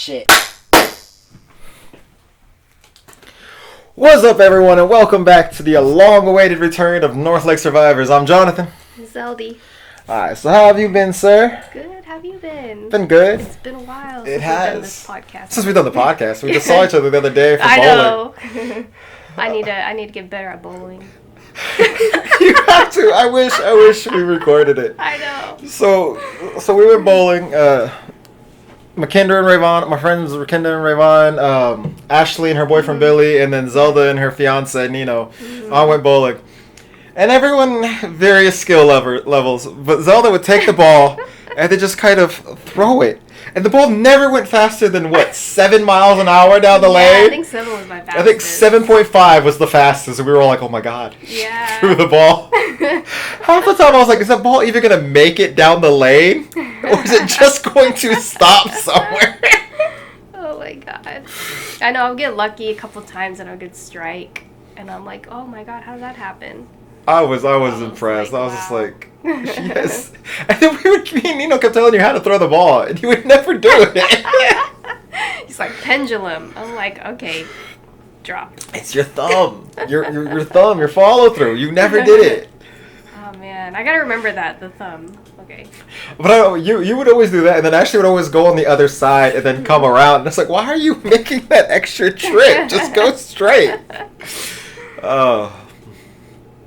shit. What's up, everyone, and welcome back to the long-awaited return of North Lake Survivors. I'm Jonathan. Zelda. Alright, so how have you been, sir? Good, how have you been? Been good. It's been a while It since has. we've done this podcast. Since we've done the podcast. We just saw each other the other day for bowling. I know. I need to get better at bowling. You have to. I wish we recorded it. I know. So we went bowling. Mackinder and Rayvon, my friends Mackinder and Rayvon, Ashley and her boyfriend Billy, and then Zelda and her fiance Nino. All went bowling. And everyone, various skill levels, but Zelda would take the ball and then just kind of throw it. And the ball never went faster than, 7 miles an hour down the lane? I think 7 was my fastest. I think 7.5 was the fastest, and we were all like, oh my god. Yeah. Threw the ball. Half the time I was like, is that ball even going to make it down the lane? Or is it just going to stop somewhere? Oh my god. I know, I'll get lucky a couple times and I'll get strike. And I'm like, oh my god, how did that happen? I was impressed. Like, I was just wow. like, yes. And then me and Nino kept telling you how to throw the ball, and you would never do it. He's like, pendulum. I'm like, okay, drop. It's your thumb. Your thumb, your follow through. You never did it. Oh man, I gotta remember that, the thumb. Okay. But you would always do that, and then Ashley would always go on the other side and then come around. And it's like, why are you making that extra trip? Just go straight. Oh.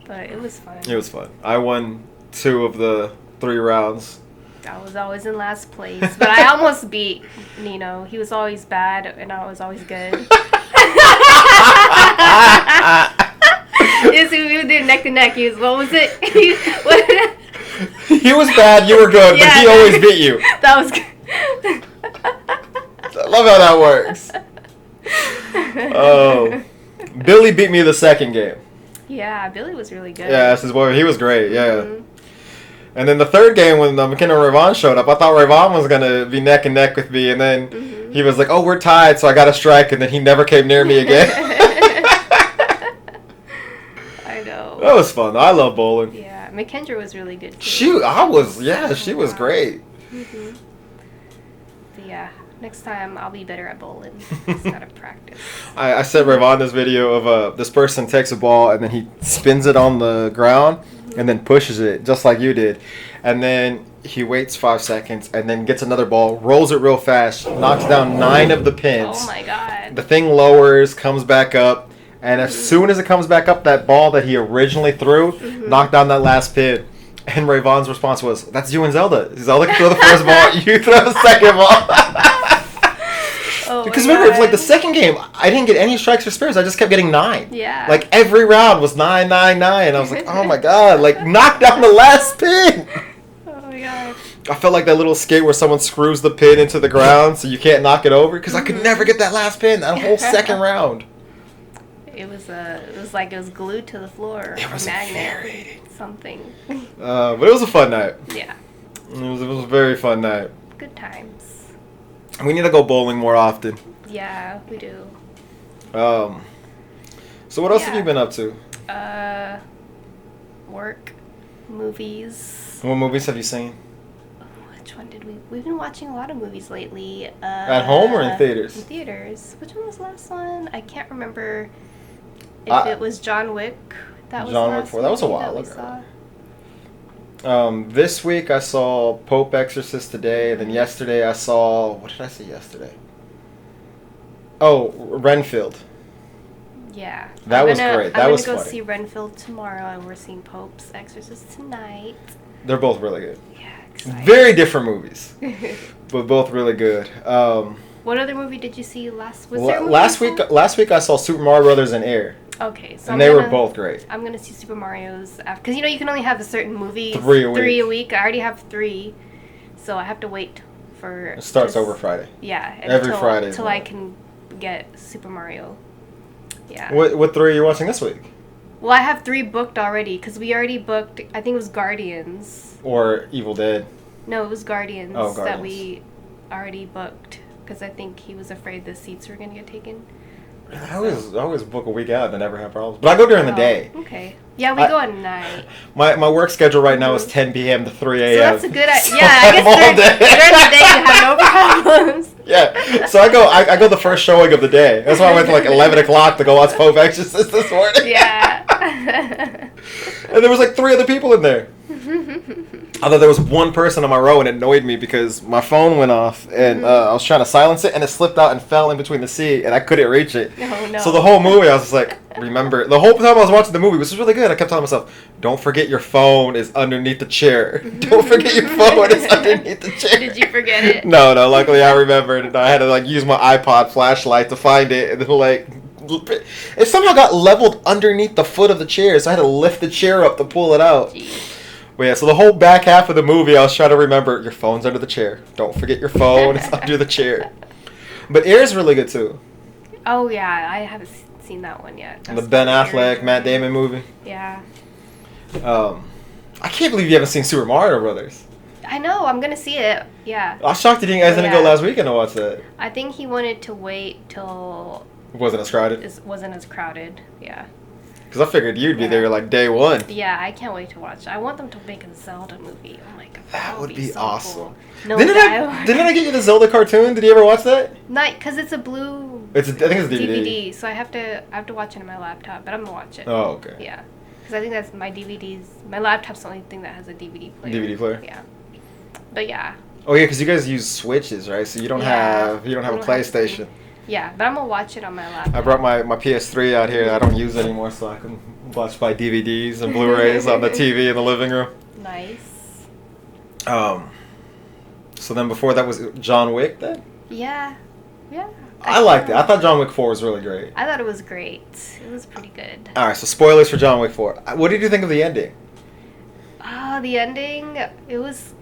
But it was fun. It was fun. I won 2 of the 3 rounds. I was always in last place, but I almost beat Nino. He was always bad, and I was always good. Yes, we did neck to neck. He was, what was it? He was bad, you were good, but he always beat you. That was good. I love how that works. Oh, Billy beat me the second game. Yeah, Billy was really good. Yeah, that's his boy. He was great. Yeah. Mm-hmm. And then the third game when McKenna and Rayvon showed up, I thought Rayvon was gonna be neck and neck with me, and then he was like, "Oh, we're tied," so I got a strike, and then he never came near me again. I know. That was fun. I love bowling. Yeah, McKendra was really good too. She was great. Mm-hmm. But yeah, next time I'll be better at bowling. Just gotta practice. I sent Rayvon this video of this person takes a ball and then he spins it on the ground and then pushes it just like you did, and then he waits 5 seconds and then gets another ball, rolls it real fast, knocks down 9 of the pins. Oh my god. The thing lowers, comes back up, and as soon as it comes back up, that ball that he originally threw knocked down that last pin. And Rayvon's response was, "That's you and Zelda. Zelda can throw the first ball, you throw the second ball." Oh Because my remember, God. like the second game, I didn't get any strikes or spares. I just kept getting 9. Yeah. Like every round was 9, 9, 9. And I was like, oh my god, like knock down the last pin. Oh my god. I felt like that little skate where someone screws the pin into the ground so you can't knock it over. Because I could never get that last pin that whole second round. It was like it was glued to the floor. It was magnet. infuriating. Something. But it was a fun night. Yeah. It was a very fun night. Good times. We need to go bowling more often. Yeah, we do. So what else have Yeah. you been up to? Work, movies. What movies have you seen? Which one did we? We've been watching a lot of movies lately. At home or in theaters? In theaters. Which one was the last one? I can't remember if it was John Wick. That was John the Wick last 4. That was a movie while we ago. saw. This week I saw Pope Exorcist today, and then yesterday I saw... What did I see yesterday? Oh, Renfield. Yeah. That was great. That was I'm gonna go funny. see Renfield tomorrow, and we're seeing Pope's Exorcist tonight. They're both really good. Yeah, excited. Very different movies, but both really good. What other movie did you see last? Was there a movie last you week, saw? last week I saw Super Mario Brothers in Air, Okay, so and they were both great. I'm gonna see Super Mario's because you can only have a certain movie. 3 a week. 3 a week. I already have 3, so I have to wait for. It starts over Friday. Yeah, Every Friday is until I one. can get Super Mario. Yeah. What 3 are you watching this week? Well, I have 3 booked already because we already booked. I think it was Guardians. Or Evil Dead? No, it was Guardians, Oh, that Guardians. we already booked because I think he was afraid the seats were gonna get taken. I always book a week out and never have problems. But I go during the day. Okay. Yeah, we go at night. My work schedule right now is 10 p.m. to 3 a.m. So that's a good So yeah, I I'm all guess during the day you have no problems. Yeah, so I go the first showing of the day. That's why I went to like 11 o'clock to go watch Pope Exorcist this morning. Yeah. And there was like 3 other people in there. Although there was one person on my row and it annoyed me because my phone went off and I was trying to silence it and it slipped out and fell in between the seat and I couldn't reach it. Oh, no. So the whole movie I was just like, remember, the whole time I was watching the movie, which was really good, I kept telling myself, don't forget your phone is underneath the chair. Don't forget your phone is underneath the chair. Did you forget it? No, luckily I remembered and I had to like use my iPod flashlight to find it and then like it somehow got leveled underneath the foot of the chair, so I had to lift the chair up to pull it out. Jeez. But yeah, so the whole back half of the movie, I was trying to remember, your phone's under the chair. Don't forget your phone, it's under the chair. But Air's really good too. Oh yeah, I haven't seen that one yet. The Ben Affleck, Matt Damon movie. Yeah. I can't believe you haven't seen Super Mario Brothers. I know, I'm gonna see it. Yeah. I was shocked that you guys didn't go last weekend to watch that. I think he wanted to wait till It wasn't as crowded. it wasn't as crowded. Yeah. Because I figured you'd be there like day one. Yeah, I can't wait to watch. I want them to make a Zelda movie. Oh my god. That would be so awesome. Cool. No Didn't I get you the Zelda cartoon? Did you ever watch that? Not because it's a blue. I think it's a DVD. So I have to watch it on my laptop, but I'm gonna watch it. Oh, okay. Yeah, because I think that's my DVDs. My laptop's the only thing that has a DVD player. DVD player. Yeah, but yeah. Oh yeah, because you guys use Switches, right? So you don't have a PlayStation. Yeah, but I'm gonna watch it on my laptop. I brought my PS3 out here. I don't use it anymore, so I can watch my DVDs and Blu-rays on the TV in the living room. Nice. So then before that was John Wick then? Yeah. Yeah. I liked it. I thought John Wick 4 was really great. I thought it was great. It was pretty good. Alright, so spoilers for John Wick 4. What did you think of the ending? The ending, it was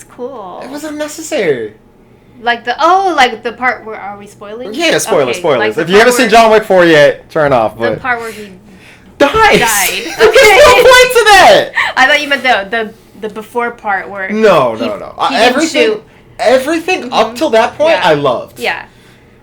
cool. It was unnecessary. Like the part where, are we spoiling? Yeah, spoilers. Like if you haven't seen John Wick 4 yet, turn off. But the part where he died. Okay. There's no point to that. I thought you meant the before part where No. He didn't shoot. Everything up till that point, I loved. Yeah.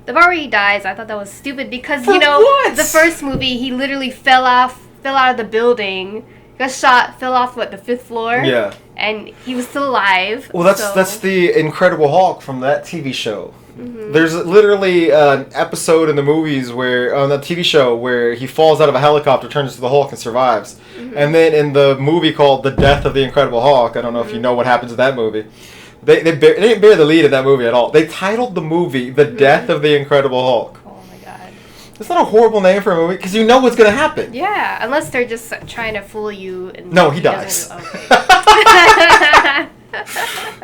The part where he dies, I thought that was stupid because, what? the first movie, he literally fell out of the building, got shot, fell off, the 5th floor? Yeah. And he was still alive. Well, that's the Incredible Hulk from that TV show. Mm-hmm. There's literally an episode in the movies on the TV show where he falls out of a helicopter, turns into the Hulk, and survives. Mm-hmm. And then in the movie called The Death of the Incredible Hulk, I don't know if you know what happens in that movie. They didn't bear the lead in that movie at all. They titled the movie The Death of the Incredible Hulk. Oh my god. It's not a horrible name for a movie because you know what's going to happen. Yeah, unless they're just trying to fool you. And no, he dies. Okay.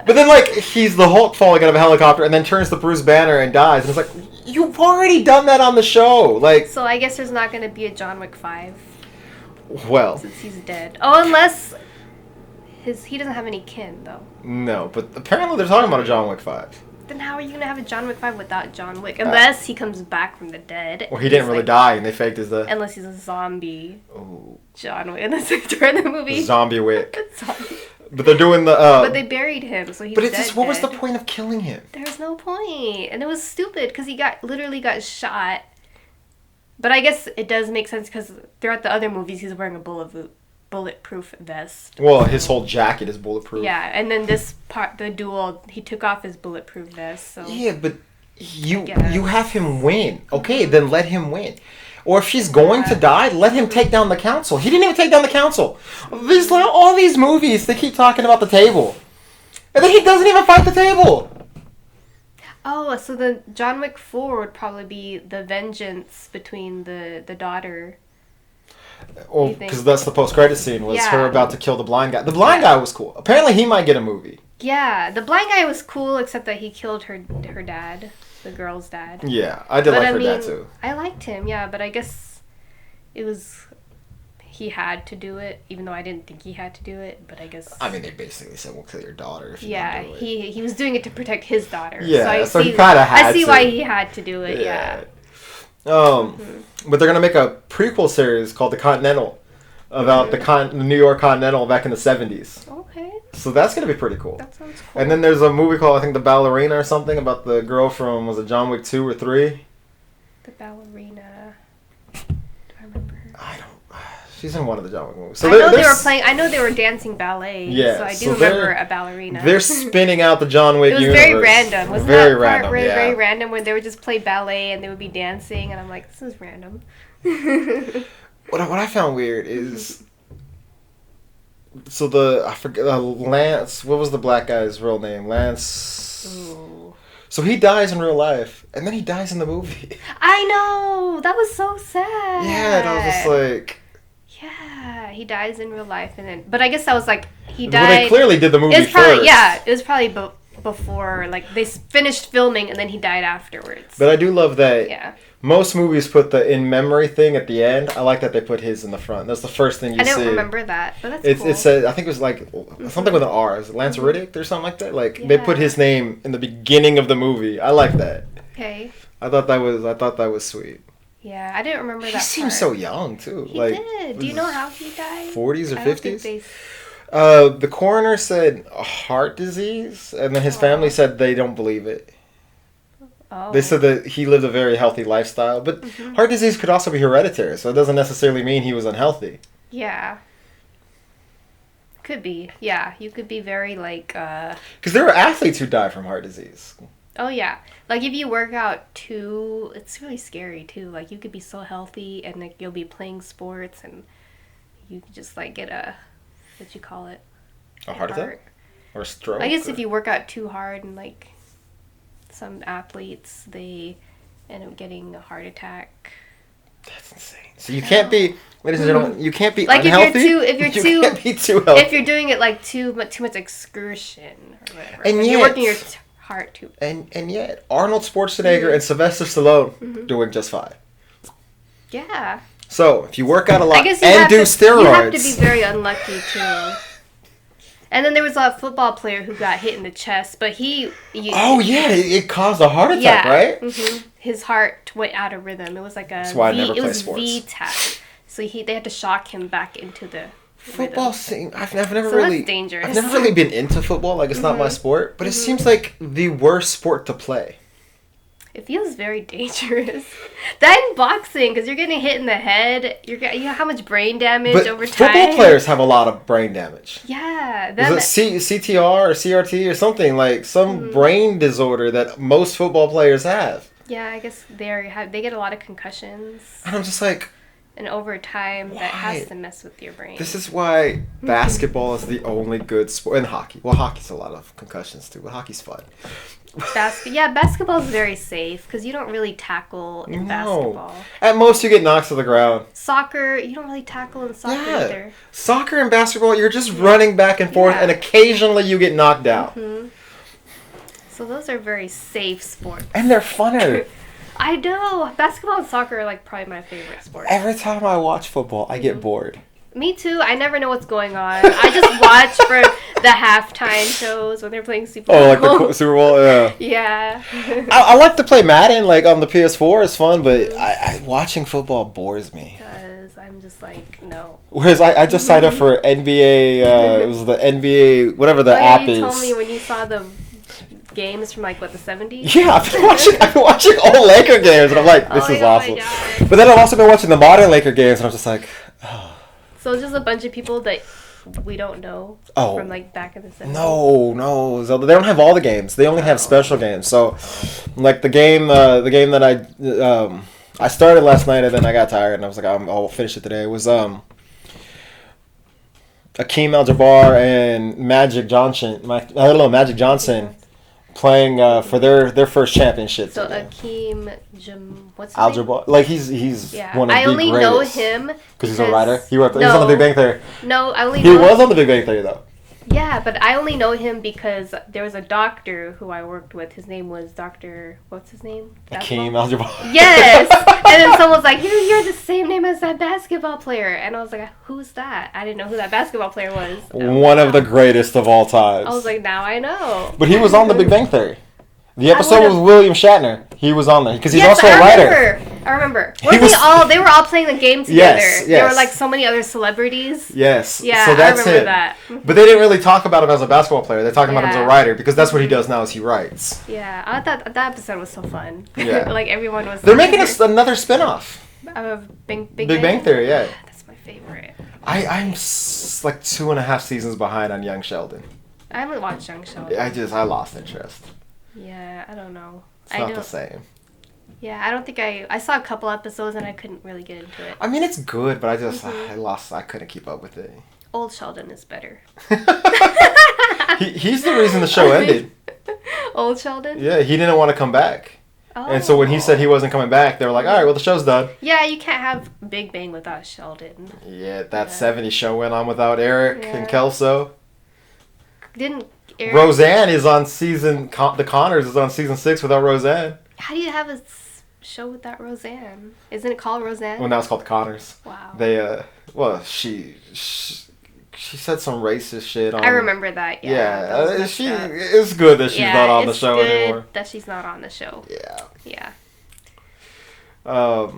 But then, he's the Hulk falling out of a helicopter and then turns to Bruce Banner and dies. And it's like, you've already done that on the show. So I guess there's not going to be a John Wick 5. Well. Since he's dead. Oh, unless he doesn't have any kin, though. No, but apparently they're talking about a John Wick 5. Then how are you going to have a John Wick 5 without John Wick? Unless he comes back from the dead. Well, he didn't really die and they faked his death. Unless he's a zombie. Oh. John Wick. And that's during the movie. Zombie Wick. Zombie. But they're doing the... but they buried him, so he's dead. But what was the point of killing him? There's no point. And it was stupid, because he literally got shot. But I guess it does make sense, because throughout the other movies, he's wearing a bulletproof vest. Well, his whole jacket is bulletproof. Yeah, and then this part, the duel, he took off his bulletproof vest, so... Yeah, but you have him win. Okay, then let him win. Or if she's going to die, let him take down the council. He didn't even take down the council. All these movies, they keep talking about the table. And then he doesn't even fight the table. Oh, so the John Wick 4 would probably be the vengeance between the daughter. Well, because that's the post-credit scene, was her about to kill the blind guy. The blind guy was cool. Apparently he might get a movie. Yeah, the blind guy was cool, except that he killed her dad. The girl's dad. Yeah, I did like her dad too. I liked him, yeah, but I guess he had to do it, even though I didn't think he had to do it, but I guess... I mean, they basically said, we'll kill your daughter if you don't do it. He was doing it to protect his daughter. Yeah, so he kind of had to. I see why he had to do it, yeah. But they're going to make a prequel series called The Continental, about the New York Continental back in the 70s. Okay. So that's going to be pretty cool. That sounds cool. And then there's a movie called, I think, The Ballerina or something, about the girl from, was it John Wick 2 or 3? The ballerina. Do I remember her? I don't. She's in one of the John Wick movies. So I know they were playing. I know they were dancing ballet. Yeah, so I do remember a ballerina. They're spinning out the John Wick universe. It was very random. Wasn't very that random, part very random when they would just play ballet and they would be dancing, and I'm like, this is random. What I found weird is, so I forget Lance. What was the black guy's real name? Lance. Ooh. So he dies in real life, and then he dies in the movie. I know, that was so sad. Yeah, and I was just like. Yeah, he dies in real life, and then. But I guess that was like he died. Well, they clearly did the movie first. Yeah, it was probably before, like they finished filming, and then he died afterwards. But I do love that. Yeah. Most movies put the in memory thing at the end. I like that they put his in the front. That's the first thing you see. I don't remember that, but that's cool. It said, I think it was like something with an R. Is it Lance Riddick or something like that? Like they put his name in the beginning of the movie. I like that. Okay. I thought that was sweet. Yeah, I didn't remember that. He seems so young too. He did. Do you know how he died? 40s or 50s? Think the coroner said heart disease, and then his family said they don't believe it. Oh. They said that he lived a very healthy lifestyle, but heart disease could also be hereditary, so it doesn't necessarily mean he was unhealthy. Yeah. Could be. Yeah, you could be very like. Because there are athletes who die from heart disease. Oh yeah, like if you work out too, it's really scary too. Like you could be so healthy and like you'll be playing sports and you could just like get what you call it? A heart attack? Or a stroke? I guess if you work out too hard and like some athletes, they end up getting a heart attack. That's insane. So you can't be, ladies and gentlemen, you can't be like unhealthy. If you're too, can't be too healthy. If you're doing it like too much excursion or whatever, and you're working your heart too. And yet, Arnold Schwarzenegger and Sylvester Stallone doing just fine. Yeah. So if you work out a lot and do steroids, you have to be very unlucky too. And then there was a football player who got hit in the chest, but it caused a heart attack, right? Mm-hmm. His heart went out of rhythm. It was like That's why I never play was sports. V-tach. So they had to shock him back into the football scene. I've never so really that's dangerous. I've never really been into football. Like it's not my sport, but it seems like the worst sport to play. It feels very dangerous. That in boxing, because you're getting hit in the head. You know how much brain damage over time. Football players have a lot of brain damage. Yeah. Is it CTR or CRT or something, like some brain disorder that most football players have? Yeah, I guess they get a lot of concussions. And I'm just like... And over time, that has to mess with your brain. This is why basketball is the only good sport. And hockey. Well, hockey's a lot of concussions too, but hockey's fun. Basketball is very safe because you don't really tackle in basketball. At most, you get knocked to the ground. Soccer, you don't really tackle in soccer either. Soccer and basketball, you're just running back and forth, and occasionally you get knocked out. So those are very safe sports. And they're funner. I know. Basketball and soccer are like probably my favorite sports. Every time I watch football, I get bored. Me too. I never know what's going on. I just watch for the halftime shows when they're playing Super Bowl. Oh, like the Super Bowl? Yeah. Yeah. I like to play Madden, like on the PS4. It's fun, but watching football bores me. Because I'm just like, no. Whereas I just signed up for NBA, it was the NBA, whatever the app is. You told me when you saw the games from like, what, the 70s? Yeah, I've been watching old Laker games, and I'm like, this is awesome. But then I've also been watching the modern Laker games, and I'm just like, oh. So it's just a bunch of people that we don't know from like back in the 70s. No, Zelda. They don't have all the games. They only have special games. So, like the game that I started last night and then I got tired and I was like, I'll finish it today. It was Akeem Al-Jabbar and Magic Johnson. Magic Johnson. Playing for their first championship. So Akeem what's his Al-Jabbar, like he's one of the greatest. I only know him because he's a writer. He was on the Big Bang Theory. No, I only. He was on the Big Bang Theory though. Yeah, but I only know him because there was a doctor who I worked with. His name was what's his name? Akeem Al-Jabbar. Yes! And then someone was like, you're the same name as that basketball player. And I was like, who's that? I didn't know who that basketball player was. One of the greatest of all time. I was like, now I know. But he was on the Big Bang Theory. The episode was William Shatner. He was on there because he's also a writer. I remember. They were all playing the game together. Yes. There were like so many other celebrities. Yes. Yeah, so that's I remember him. that. But they didn't really talk about him as a basketball player. They're talking about him as a writer because that's what he does now is he writes. Yeah, I thought that episode was so fun. Yeah. Like everyone was. They're making another spinoff. Big Bang Theory, yeah. That's my favorite. I'm like 2.5 seasons behind on Young Sheldon. I haven't watched Young Sheldon. I lost interest. Yeah, I don't know. It's not the same. Yeah, I don't think I saw a couple episodes and I couldn't really get into it. I mean, it's good, but I couldn't keep up with it. Old Sheldon is better. He's the reason the show ended. Old Sheldon? Yeah, he didn't want to come back. Oh. And so when he said he wasn't coming back, they were like, all right, well, the show's done. Yeah, you can't have Big Bang without Sheldon. Yeah, that 70s show went on without Eric and Kelso. Didn't Eric... Roseanne is on The Connors is on season 6 without Roseanne. How do you have a show without Roseanne? Isn't it called Roseanne? Well, now it's called The Connors. Wow. They, she said some racist shit on... I remember that, yeah. Yeah, it's good that she's not on the show anymore. It's good that she's not on the show. Yeah. Yeah. But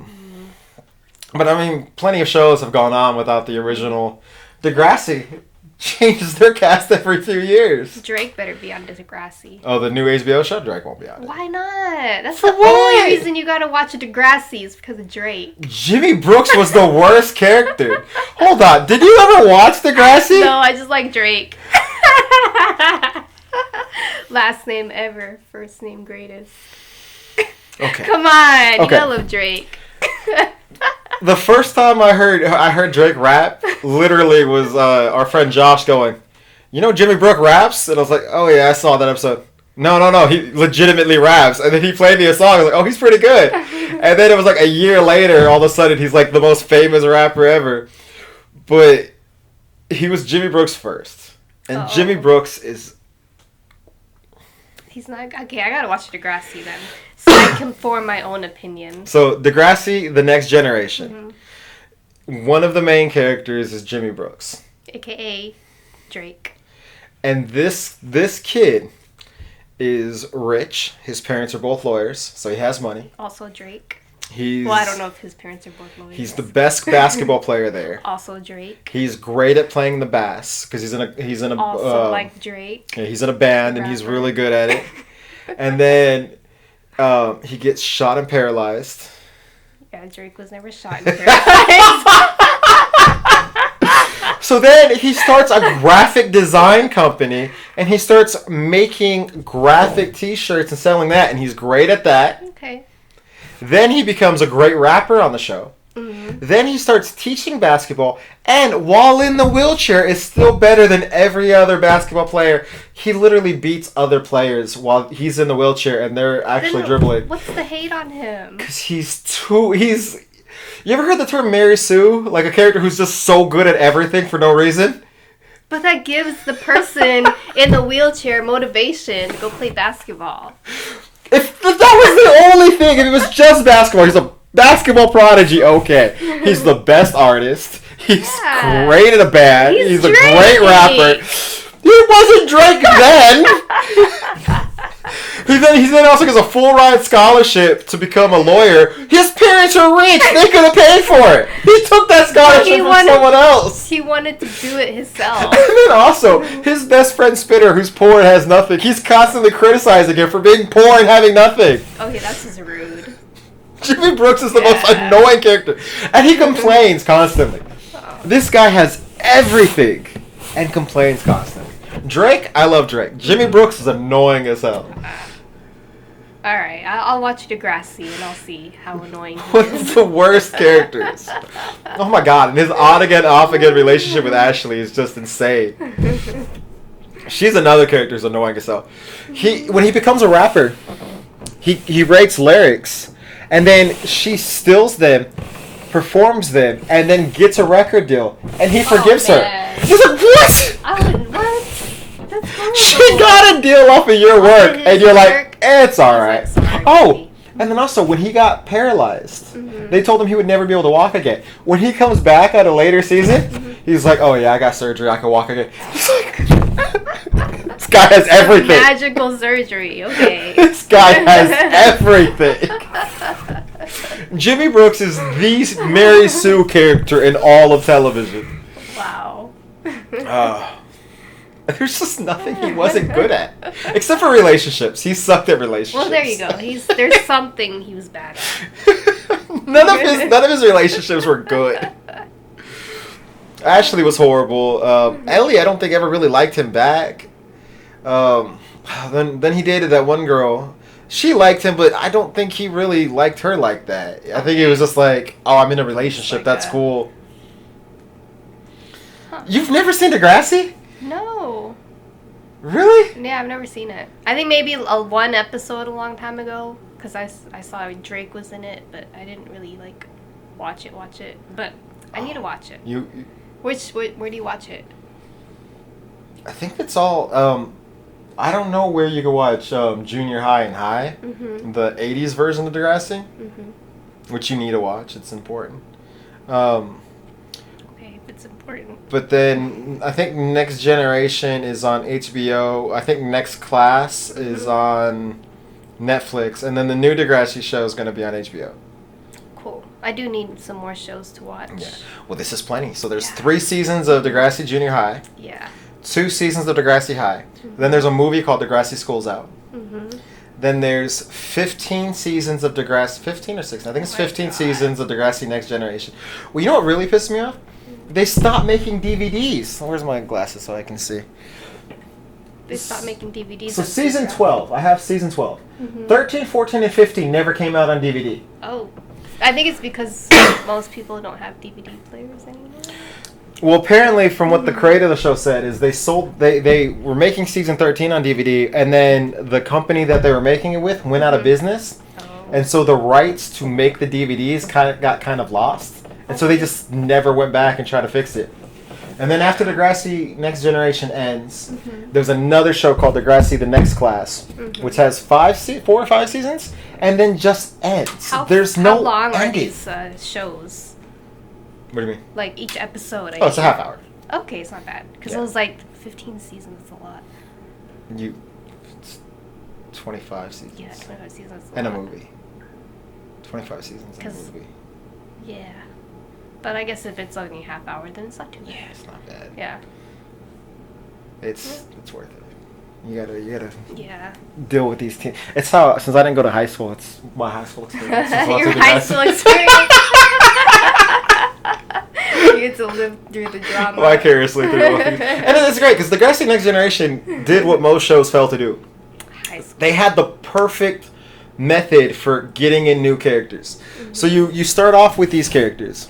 I mean, plenty of shows have gone on without the original. Degrassi changes their cast every few years. Drake better be on Degrassi. Oh, the new HBO show? Drake won't be on it. Why not? That's For the what? only reason you gotta watch Degrassi is because of Drake. Jimmy Brooks was the worst character. Hold on, did you ever watch Degrassi? No, I just like Drake. Last name ever, first name greatest. Okay. Come on, you Okay. gotta love Drake. The first time I heard Drake rap, literally was our friend Josh going, you know Jimmy Brooks raps? And I was like, oh yeah, I saw that episode. No, he legitimately raps. And then he played me a song. I was like, oh, he's pretty good. And then it was like a year later, all of a sudden, he's like the most famous rapper ever. But he was Jimmy Brooks first. And Jimmy Brooks is... He's not... Okay, I gotta watch Degrassi then. So I can form my own opinion. So, Degrassi, The Next Generation. Mm-hmm. One of the main characters is Jimmy Brooks. AKA Drake. And this kid is rich. His parents are both lawyers, so he has money. Also Drake. Well, I don't know if his parents are both lawyers. He's the best basketball player there. Also Drake. He's great at playing the bass because he's in a also like Drake. Yeah, he's in a band and he's really good at it. And then he gets shot and paralyzed. Yeah, Drake was never shot and paralyzed. So then he starts a graphic design company and he starts making graphic t-shirts and selling that, and he's great at that. Okay. Then he becomes a great rapper on the show. Mm-hmm. Then he starts teaching basketball, and while in the wheelchair is still better than every other basketball player. He literally beats other players while he's in the wheelchair and they're actually dribbling. What's the hate on him? Because you ever heard the term Mary Sue? Like a character who's just so good at everything for no reason? But that gives the person in the wheelchair motivation to go play basketball. If that was the only thing, if it was just basketball, he's a basketball prodigy, okay. He's the best artist. He's great at a band. He's a great rapper. He wasn't Drake then. He then also gets a full ride scholarship to become a lawyer. His parents are rich. They could have paid for it. He took that scholarship from someone else. He wanted to do it himself. And then also, his best friend Spitter, who's poor and has nothing, he's constantly criticizing him for being poor and having nothing. Okay, that's just rude. Jimmy Brooks is the most annoying character. And he complains constantly. This guy has everything and complains constantly. Drake, I love Drake. Jimmy Brooks is annoying as hell. Alright, I'll watch Degrassi and I'll see how annoying he What's is. the worst characters? Oh my god, and his on-again, off-again relationship with Ashley is just insane. She's another character who's annoying as hell. When he becomes a rapper, he writes lyrics, and then she steals them, performs them, and then gets a record deal, and he forgives her. He's like, what? What? That's horrible. She got a deal off of your work, and you're like, it's alright. Oh, and then also, when he got paralyzed, they told him he would never be able to walk again. When he comes back at a later season, he's like, oh yeah, I got surgery, I can walk again. He's like, this guy has everything. Magical surgery, okay. This guy has everything. Jimmy Brooks is the Mary Sue character in all of television. Wow. There's just nothing he wasn't good at, except for relationships. He sucked at relationships. Well, there you go. There's something he was bad at. none of his relationships were good. Ashley was horrible. Ellie, I don't think ever really liked him back. Then he dated that one girl. She liked him, but I don't think he really liked her like that. I think he was just like, oh, I'm in a relationship. Like That's that. cool. Huh. You've never seen Degrassi? No. Really? Yeah, I've never seen it. I think maybe one episode a long time ago, because I saw Drake was in it, but I didn't really like watch it. But I need to watch it. Where do you watch it? I think it's all. I don't know where you can watch Junior High and High, the 80s version of Degrassi, which you need to watch. It's important. Okay, if it's important. But then I think Next Generation is on HBO. I think Next Class is on Netflix. And then the new Degrassi show is going to be on HBO. Cool. I do need some more shows to watch. Yeah. Well, this is plenty. So there's 3 seasons of Degrassi Junior High. Yeah. 2 seasons of Degrassi High. Then there's a movie called Degrassi School's Out. Then there's 15 seasons of Degrassi... 15 or 16? I think it's 15 seasons of Degrassi Next Generation. Well, you know what really pissed me off? They stopped making DVDs. Where's my glasses so I can see? They stopped making DVDs. So season 12. I have season 12. 13, 14, and 15 never came out on DVD. Oh. I think it's because most people don't have DVD players anymore. Well, apparently, from what the creator of the show said, is they were making season 13 on DVD, and then the company that they were making it with went out of business, and so the rights to make the DVDs got lost, and so they just never went back and tried to fix it. And then after Degrassi Next Generation ends, there's another show called Degrassi The Next Class, which has 4 or 5 seasons, and then just ends. There's no How long ending. are these shows? What do you mean? Like each episode? It's a half hour. Okay, it's not bad. Because it was like 15 seasons, it's a lot. It's 25 seasons. Yeah, 25 seasons. And a movie. 25 seasons and a movie. Yeah. But I guess if it's only a half hour, then it's not too bad. Yeah, it's not bad. Yeah. It's worth it. You gotta deal with these teams. It's how, since I didn't go to high school, it's my high school experience. Your high school experience. You get to live through the drama. Vicariously through all these. And it's great, because Degrassi Next Generation did what most shows fail to do. They had the perfect method for getting in new characters. So you start off with these characters.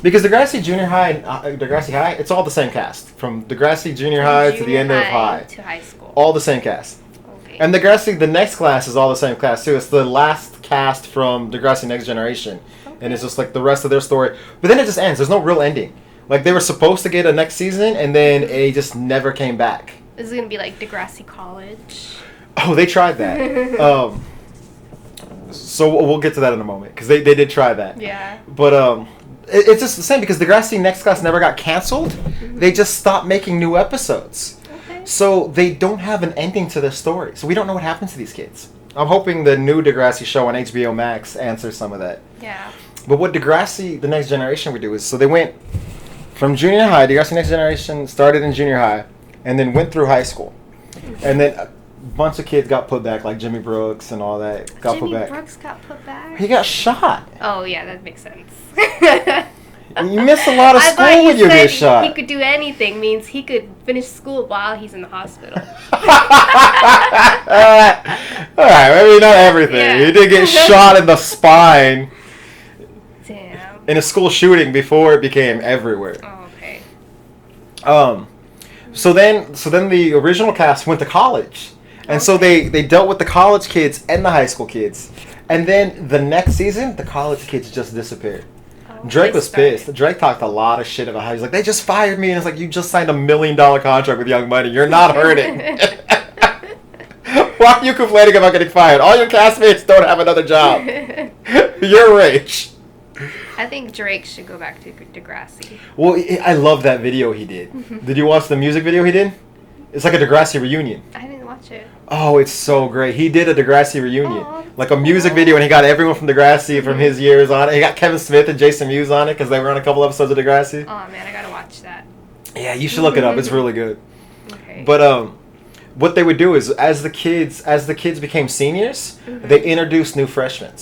Because Degrassi Junior High and Degrassi High, it's all the same cast. From Degrassi Junior High to the end of High. To high school. All the same cast. Okay. And Degrassi, the next class is all the same cast too. It's the last cast from Degrassi Next Generation. Okay. And it's just like the rest of their story. But then it just ends. There's no real ending. Like they were supposed to get a next season and then it just never came back. Is it going to be like Degrassi College? Oh, they tried that. So we'll get to that in a moment. Because they did try that. Yeah. But it's just the same because Degrassi Next Class never got canceled. They just stopped making new episodes. Okay. So they don't have an ending to their story. So we don't know what happened to these kids. I'm hoping the new Degrassi show on HBO Max answers some of that. Yeah. But what Degrassi, the Next Generation, would do is, so they went from junior high, Degrassi Next Generation started in junior high, and then went through high school. And then a bunch of kids got put back, like Jimmy Brooks and all that got put back. Jimmy Brooks got put back? He got shot. Oh, yeah, that makes sense. You miss a lot of school when you get shot. He could do anything, means he could finish school while he's in the hospital. Alright, maybe not everything. Yeah. He did get shot in the spine. Damn. In a school shooting before it became everywhere. Oh, okay. So then the original cast went to college. And so they dealt with the college kids and the high school kids. And then the next season, the college kids just disappeared. Drake was pissed. Drake talked a lot of shit about how he's like, they just fired me. And it's like, you just signed $1 million contract with Young Money. You're not hurting. Why are you complaining about getting fired? All your castmates don't have another job. You're rich. I think Drake should go back to Degrassi. Well, I love that video he did. Did you watch the music video he did? It's like a Degrassi reunion. I didn't watch watch it. Oh, it's so great. He did a Degrassi reunion. Oh, like a music video, and he got everyone from Degrassi from his years on it. He got Kevin Smith and Jason Mewes on it because they were on a couple episodes of Degrassi. Oh, man, I gotta watch that. Yeah, you should look it up. It's really good. Okay. But what they would do is, as the kids became seniors, they introduced new freshmen.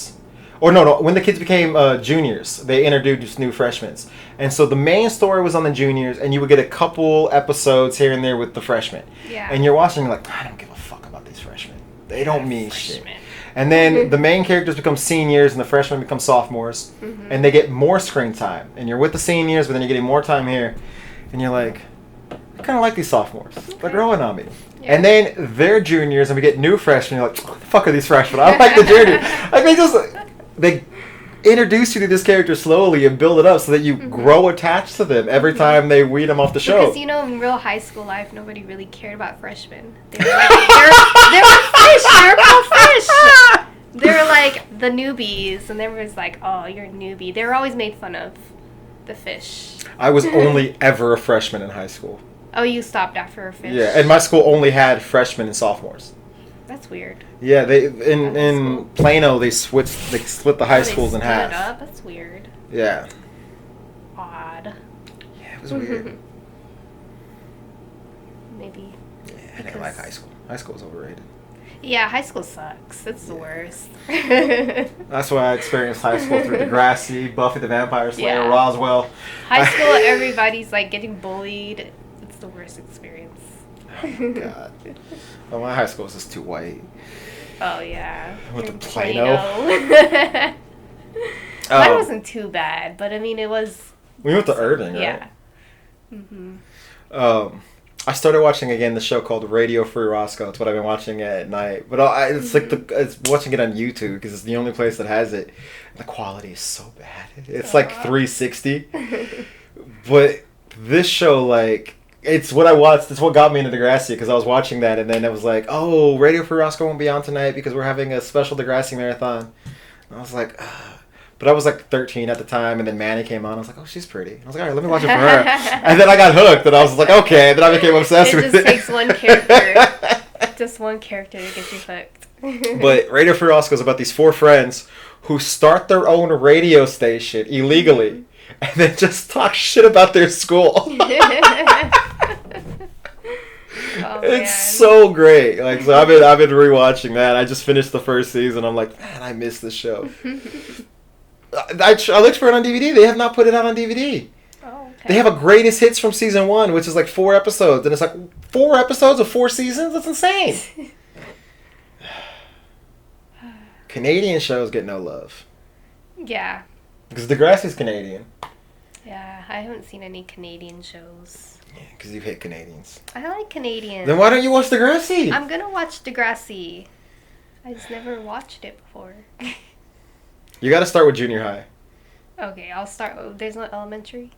Or no, when the kids became juniors, they introduced new freshmen. And so the main story was on the juniors, and you would get a couple episodes here and there with the freshmen. Yeah. And you're watching, you're like, I don't give a fuck about these freshmen. They don't mean shit. And then the main characters become seniors, and the freshmen become sophomores, and they get more screen time. And you're with the seniors, but then you're getting more time here, and you're like, I kind of like these sophomores. Okay. They're growing on me. Yeah. And then they're juniors, and we get new freshmen. You're like, what the fuck are these freshmen? I like the juniors. Like they introduce you to this character slowly and build it up so that you grow attached to them every time they weed them off the show. Because, in real high school life, nobody really cared about freshmen. They were like, they were fish. They're called fish. They're like the newbies, and everyone's like, oh, you're a newbie. They were always made fun of, the fish. I was only ever a freshman in high school. Oh, you stopped after a fish? Yeah, and my school only had freshmen and sophomores. That's weird. Yeah, they in Plano they split the high schools in half. It up? That's weird. Yeah. Odd. Yeah, it was weird. Maybe. Yeah, I didn't like high school. High school was overrated. Yeah, high school sucks. It's the worst. That's why I experienced high school through Degrassi, Buffy the Vampire Slayer, Roswell. High school, everybody's like getting bullied. It's the worst experience. Oh my god. Well, my high school was just too white. Oh yeah. I went to Plano. Mine wasn't too bad, but I mean it was. We went to Irving, right? Yeah. Mhm. I started watching again the show called Radio Free Roscoe. It's what I've been watching at night. But it's like it's watching it on YouTube because it's the only place that has it. The quality is so bad. It's like 360. But this show, like, it's what I watched. It's what got me into Degrassi because I was watching that, and then it was like, oh, Radio Free Roscoe won't be on tonight because we're having a special Degrassi marathon. And I was like, ugh. But I was like 13 at the time, and then Manny came on. I was like, oh, she's pretty. I was like, all right, let me watch it for her. And then I got hooked, and I was like, okay. And then I became obsessed with it. It just takes one character. Just one character to get you hooked. But Radio Free Roscoe is about these 4 friends who start their own radio station illegally and then just talk shit about their school. It's so great. Like, so I've been rewatching that. I just finished the first season. I'm like, man, I miss this show. I looked for it on DVD. They have not put it out on DVD. Oh, okay. They have a greatest hits from season 1, which is like 4 episodes, and it's like 4 episodes of 4 seasons. That's insane. Canadian shows get no love. Yeah. Because Degrassi's Canadian. Yeah, I haven't seen any Canadian shows. Yeah, because you hate Canadians. I like Canadians. Then why don't you watch Degrassi? I'm gonna watch Degrassi. I just never watched it before. You got to start with junior high. Okay, I'll start. There's no elementary?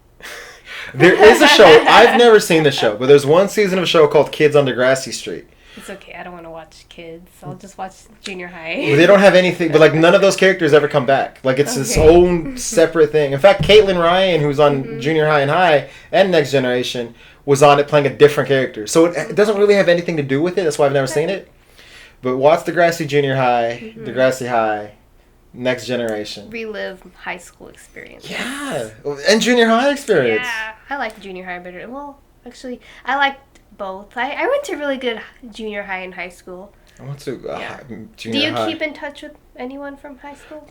There is a show. I've never seen the show, but there's one season of a show called Kids on Degrassi Street. It's okay. I don't want to watch kids. I'll just watch junior high. But they don't have anything. But like none of those characters ever come back. Like it's its own separate thing. In fact, Caitlin Ryan, who's on junior high and high and Next Generation, was on it playing a different character. So it doesn't really have anything to do with it. That's why I've never seen it. But watch Degrassi Junior High, Degrassi High, Next Generation. Relive high school experience. Yeah, and junior high experience. Yeah, I like junior high better. Well, actually, I liked both. I went to really good junior high and high school. I went to Do junior you high. keep in touch with anyone from high school?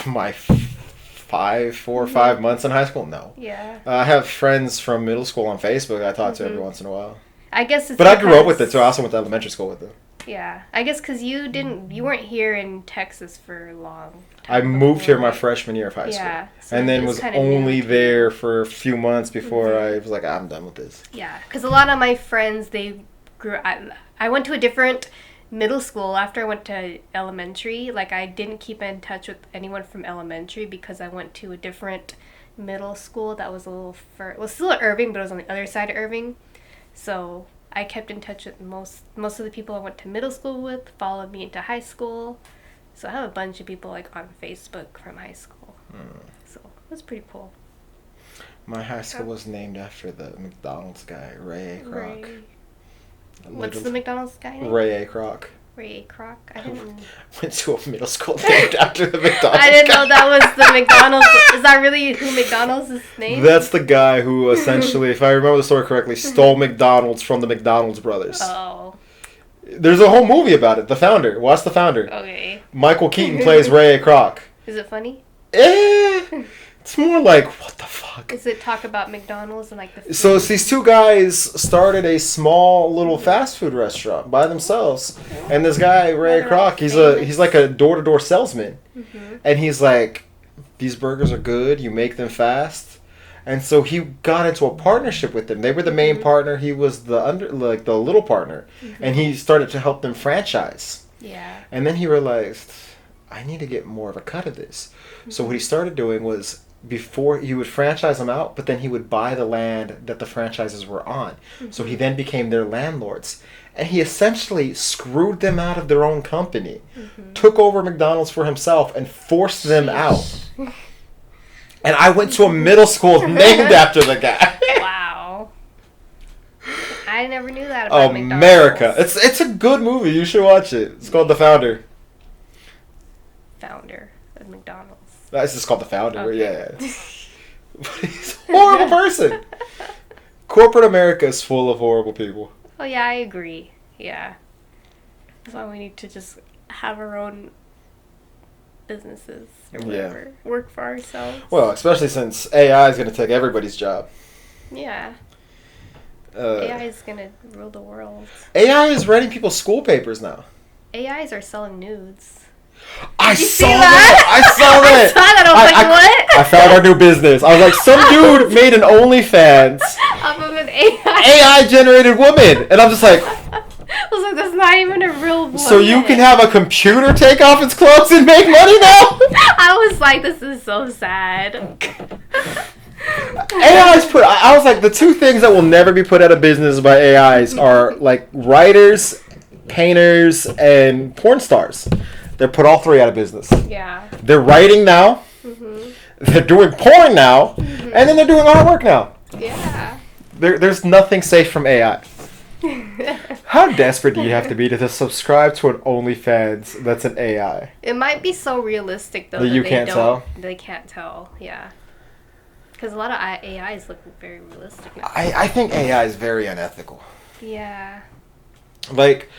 My 4 or 5 months in high school? No. Yeah. I have friends from middle school on Facebook I talk to every once in a while. I guess it's But I grew up with it, so I also went to elementary school with them. Yeah. I guess because you weren't here in Texas for long. I moved here my freshman year of high school. Yeah. So and then was only there for a few months before I was like, I'm done with this. Yeah. Because a lot of my friends, I went to a different middle school after I went to elementary. Like, I didn't keep in touch with anyone from elementary because I went to a different middle school that was a little it was still at Irving, but it was on the other side of Irving. So I kept in touch with most of the people I went to middle school with, followed me into high school. So I have a bunch of people like on Facebook from high school. So it was pretty cool. My high school was named after the McDonald's guy, Ray Kroc. What's the McDonald's guy name? Ray A. Kroc. Ray A. Kroc? I didn't... Went to a middle school named after the McDonald's I didn't know that was the McDonald's... Is that really who McDonald's' name? That's the guy who essentially, if I remember the story correctly, stole McDonald's from the McDonald's brothers. Oh. There's a whole movie about it. The Founder. Watch The Founder. Okay. Michael Keaton plays Ray A. Kroc. Is it funny? It's more like, what the fuck? Is it talk about McDonald's and like the food? So it's these two guys started a small little fast food restaurant by themselves, and this guy Ray Kroc, he's like a door-to-door salesman, and he's like, these burgers are good, you make them fast, and so he got into a partnership with them. They were the main partner, he was the little partner, and he started to help them franchise. Yeah. And then he realized, I need to get more of a cut of this. So what he started doing was, before he would franchise them out, but then he would buy the land that the franchises were on. So he then became their landlords. And he essentially screwed them out of their own company, took over McDonald's for himself, and forced them out. And I went to a middle school named after the guy. Wow. I never knew that about America. McDonald's. It's a good movie. You should watch it. It's called The Founder. Founder of McDonald's. It's just called The Founder. Okay. Yeah. But he's a horrible person. Corporate America is full of horrible people. Oh yeah, I agree. Yeah. That's why we need to just have our own businesses or whatever. Yeah. Work for ourselves. Well, especially since AI is going to take everybody's job. Yeah. AI is going to rule the world. AI is writing people's school papers now. AIs are selling nudes. I saw that. I saw that. I was like, what? I found our new business. I was like, some dude made an OnlyFans. Off of an AI. AI generated woman. And I'm just like, I was like, that's not even a real woman. So you can have a computer take off its clothes and make money now? I was like, this is so sad. AI's put. I was like, the two things that will never be put out of business by AIs are like writers, painters, and porn stars. They're put all three out of business. Yeah. They're writing now. They're doing porn now, and then they're doing artwork now. Yeah. There's nothing safe from AI. How desperate do you have to be to subscribe to an OnlyFans that's an AI? It might be so realistic though that you can't tell. They can't tell. Yeah. Because a lot of AIs look very realistic now. I think AI is very unethical. Yeah. Like,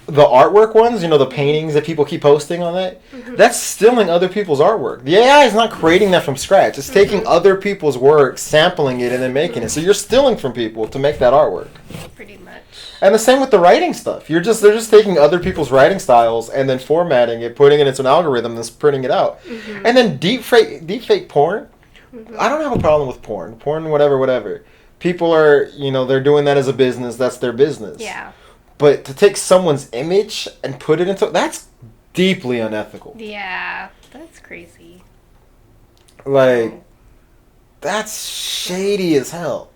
the artwork ones, the paintings that people keep posting on that, that's stealing other people's artwork. The AI is not creating that from scratch. It's taking other people's work, sampling it, and then making it. So you're stealing from people to make that artwork. Pretty much. And the same with the writing stuff. They're just taking other people's writing styles and then formatting it, putting it into an algorithm, and then printing it out. And then deepfake porn. I don't have a problem with porn. Porn, whatever. People are, they're doing that as a business. That's their business. Yeah. But to take someone's image and put it into... That's deeply unethical. Yeah, that's crazy. Like, that's shady as hell.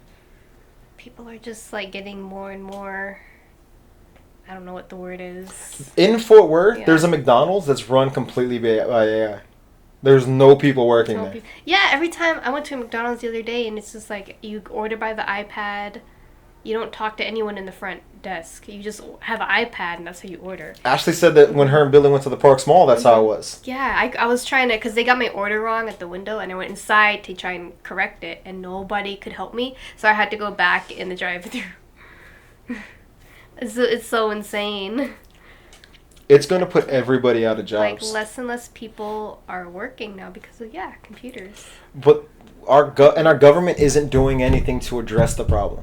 People are just, getting more and more... I don't know what the word is. In Fort Worth, there's a McDonald's that's run completely by AI. There's no people working there. Yeah, every time... I went to a McDonald's the other day, and it's just you order by the iPad... You don't talk to anyone in the front desk. You just have an iPad, and that's how you order. Ashley said that when her and Billy went to the Parks Mall, that's how it was. Yeah, I was trying to... Because they got my order wrong at the window, and I went inside to try and correct it, and nobody could help me. So I had to go back in the drive-thru. It's so insane. It's going to put everybody out of jobs. Less and less people are working now because of, computers. But our government isn't doing anything to address the problem.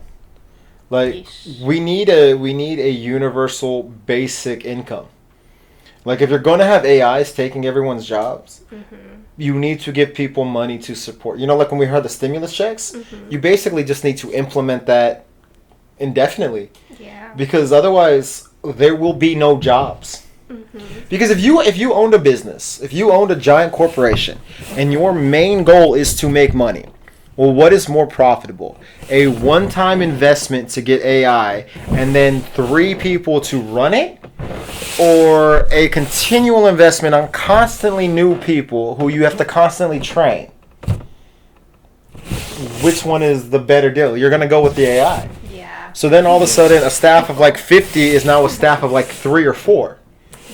We need a universal basic income. If you're going to have AIs taking everyone's jobs, you need to give people money to support. When we heard the stimulus checks, you basically just need to implement that indefinitely. Yeah. Because otherwise, there will be no jobs. Because if you owned a business, if you owned a giant corporation, and your main goal is to make money, well, what is more profitable? A one-time investment to get AI and then 3 people to run it? Or a continual investment on constantly new people who you have to constantly train? Which one is the better deal? You're going to go with the AI. Yeah. So then all of a sudden, a staff of like 50 is now a staff of like 3 or 4.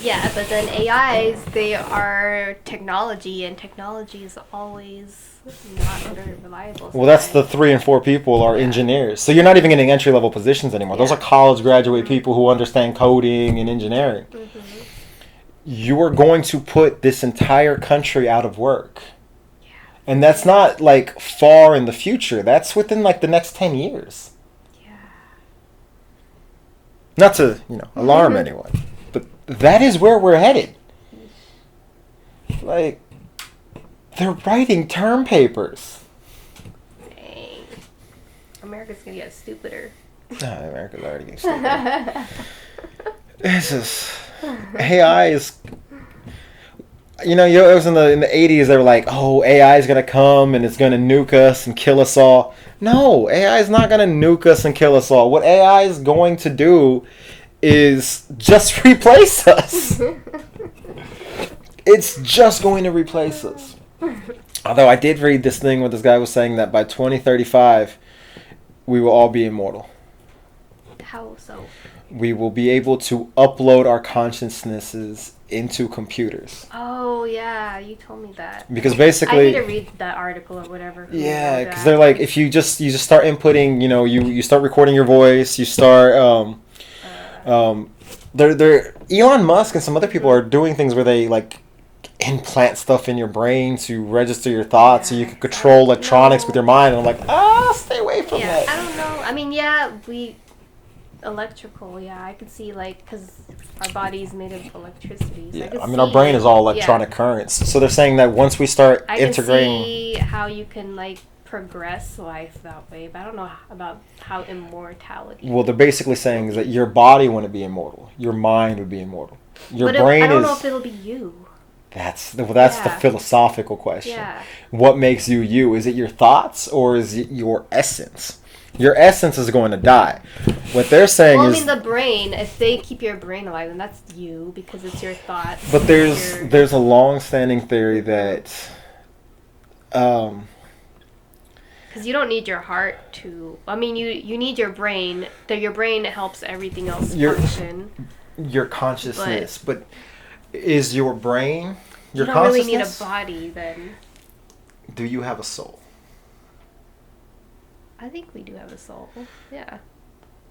Yeah, but then AIs, they are technology, and technology is always not very reliable. Well, that's the 3 and 4 people are engineers. So you're not even getting entry-level positions anymore. Those are college graduate people who understand coding and engineering. You are going to put this entire country out of work. Yeah. And that's not like far in the future. That's within like the next 10 years. Yeah. Not to, alarm anyone. But that is where we're headed. Like, they're writing term papers. Dang. America's gonna get stupider. America's already getting stupider. It's just... AI is... it was in the 80s, they were like, oh, AI is going to come and it's going to nuke us and kill us all. No, AI is not going to nuke us and kill us all. What AI is going to do is just replace us. It's just going to replace us. Although I did read this thing where this guy was saying that by 2035, we will all be immortal. How so? We will be able to upload our consciousnesses into computers. Oh, yeah, you told me that. Because basically... I need to read that article or whatever. Yeah, because they're like, if you just start inputting, you start recording your voice, you start... Elon Musk and some other people are doing things where they, like, implant stuff in your brain to register your thoughts so you can control electronics with your mind. And I'm like, stay away from that. I don't know. I mean, electrical, I could see, like, because our body is made of electricity. So our brain is all electronic currents. So they're saying that once we start integrating... I can see how you can, like, progress life that way, but I don't know about how immortality... Well, they're basically saying is that your body wouldn't be immortal. Your mind would be immortal. Your brain I don't know if it'll be you. That's the philosophical question. Yeah. What makes you you? Is it your thoughts or is it your essence? Your essence is going to die. What they're saying is... the brain, if they keep your brain alive, then that's you, because it's your thoughts. But there's a long-standing theory that... Because you don't need your heart to... I mean, you need your brain. Your brain helps everything else function. Your consciousness. But is your brain... You don't really need a body, then. Do you have a soul? I think we do have a soul. Yeah.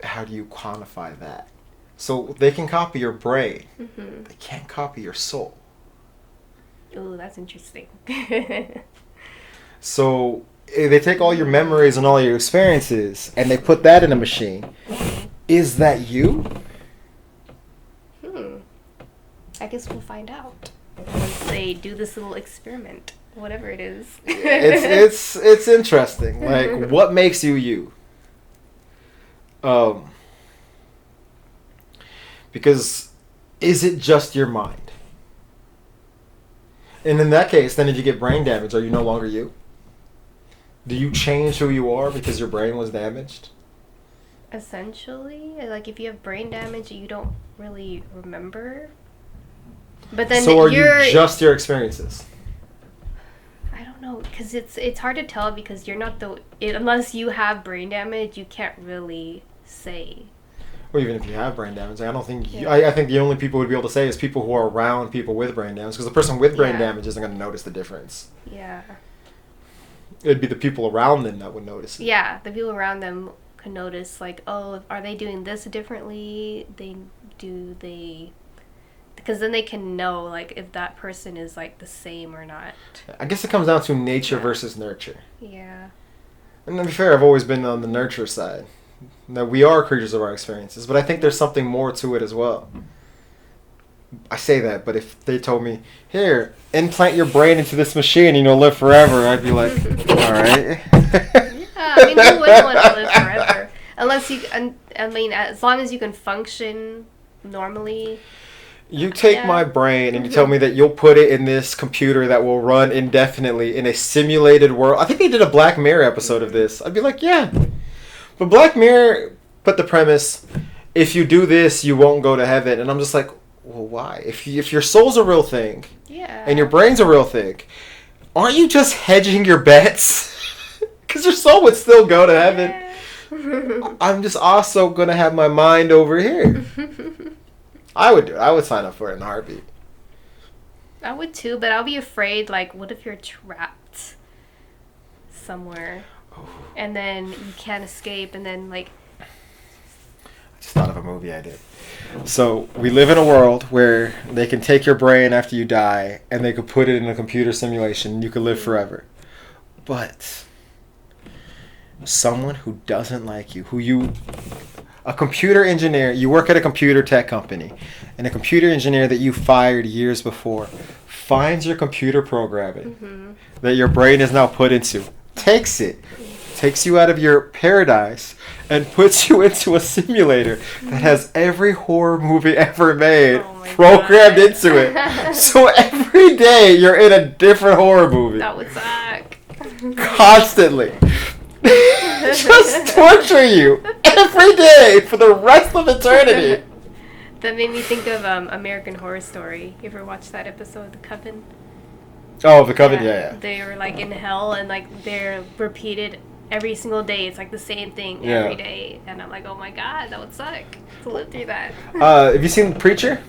How do you quantify that? So they can copy your brain. Mm-hmm. They can't copy your soul. Ooh, that's interesting. So they take all your memories and all your experiences and they put that in a machine. Is that you? I guess we'll find out once they do this little experiment. Whatever it is. it's interesting. Like, what makes you you? Because is it just your mind? And in that case, then if you get brain damage, are you no longer you? Do you change who you are because your brain was damaged? Essentially, like if you have brain damage, you don't really remember. But then so are you just your experiences? No, because it's hard to tell because you're not unless you have brain damage, you can't really say. Well, even if you have brain damage, I don't think I think the only people who would be able to say is people who are around people with brain damage, because the person with brain damage isn't going to notice the difference. Yeah. It'd be the people around them that would notice it. Yeah, the people around them could notice, like, oh, are they doing this differently? Because then they can know, like, if that person is, like, the same or not. I guess it comes down to nature versus nurture. Yeah. And to be fair, I've always been on the nurture side. That we are creatures of our experiences, but I think there's something more to it as well. I say that, but if they told me, here, implant your brain into this machine and you'll live forever, I'd be like, all right. Yeah, I mean, who wouldn't want to live forever? Unless you, I mean, as long as you can function normally... You take my brain and you tell me that you'll put it in this computer that will run indefinitely in a simulated world. I think they did a Black Mirror episode of this. I'd be like, yeah. But Black Mirror put the premise, if you do this, you won't go to heaven. And I'm just like, well, why? If your soul's a real thing and your brain's a real thing, aren't you just hedging your bets? Because your soul would still go to heaven. I'm just also gonna have my mind over here. I would do it. I would sign up for it in a heartbeat. I would too, but I'll be afraid. Like, what if you're trapped somewhere, and then you can't escape, and then like. I just thought of a movie I did. So we live in a world where they can take your brain after you die, and they could put it in a computer simulation, and you could live forever. But someone who doesn't like you, a computer engineer, you work at a computer tech company, and a computer engineer that you fired years before finds your computer programming that your brain is now put into, takes you out of your paradise, and puts you into a simulator that has every horror movie ever made programmed into it. So every day you're in a different horror movie. That would suck. Constantly. Just torture you every day for the rest of eternity. That made me think of American Horror Story. You ever watch that episode, The Coven? Oh, The Coven, yeah. They were like in hell, and like they're repeated every single day. It's like the same thing every day, and I'm like, oh my god, that would suck to live through that. Have you seen Preacher?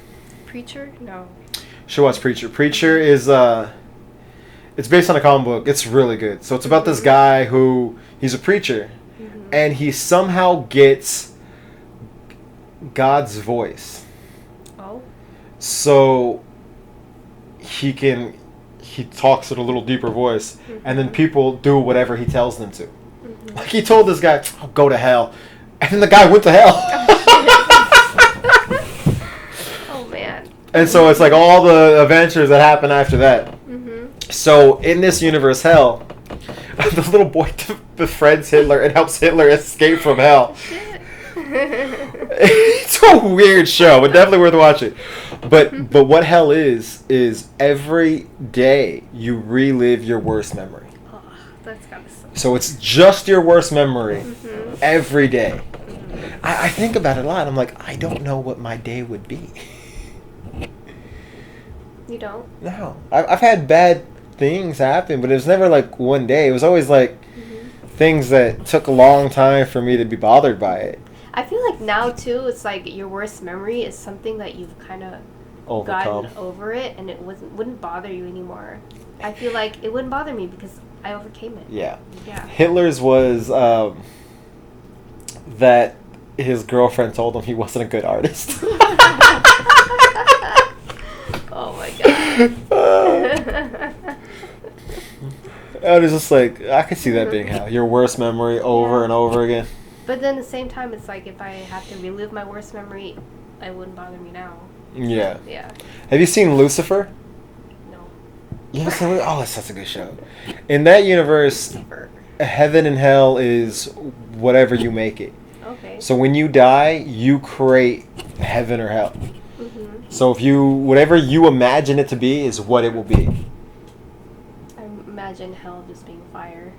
Preacher? No. You should watch Preacher. Preacher is it's based on a comic book. It's really good. So it's about this guy who he's a preacher, and he somehow gets God's voice. Oh. So he talks in a little deeper voice, and then people do whatever he tells them to. Like he told this guy, oh, go to hell, and then the guy went to hell. Oh man. And so it's like all the adventures that happen after that. So in this universe, hell, the little boy befriends Hitler and helps Hitler escape from hell. It's a weird show, but definitely worth watching. But what hell is every day you relive your worst memory. Oh, that's gotta suck. So it's just your worst memory every day. I think about it a lot. I'm like, I don't know what my day would be. You don't? No. I've had bad things happen, but it was never like one day. It was always like things that took a long time for me to be bothered by it. I feel like now too, it's like your worst memory is something that you've kind of gotten over it, and it wouldn't bother you anymore. I feel like it wouldn't bother me because I overcame it. Yeah. Yeah. Hitler's was that his girlfriend told him he wasn't a good artist. Oh my god. I was just like, I could see that being hell. Your worst memory over and over again. But then at the same time, it's like if I have to relive my worst memory, it wouldn't bother me now. Yeah. Yeah. Have you seen Lucifer? No. You haven't seen Lucifer? Oh, that's such a good show. In that universe, heaven and hell is whatever you make it. Okay. So when you die, you create heaven or hell. So if whatever you imagine it to be is what it will be. I imagine hell just being fire.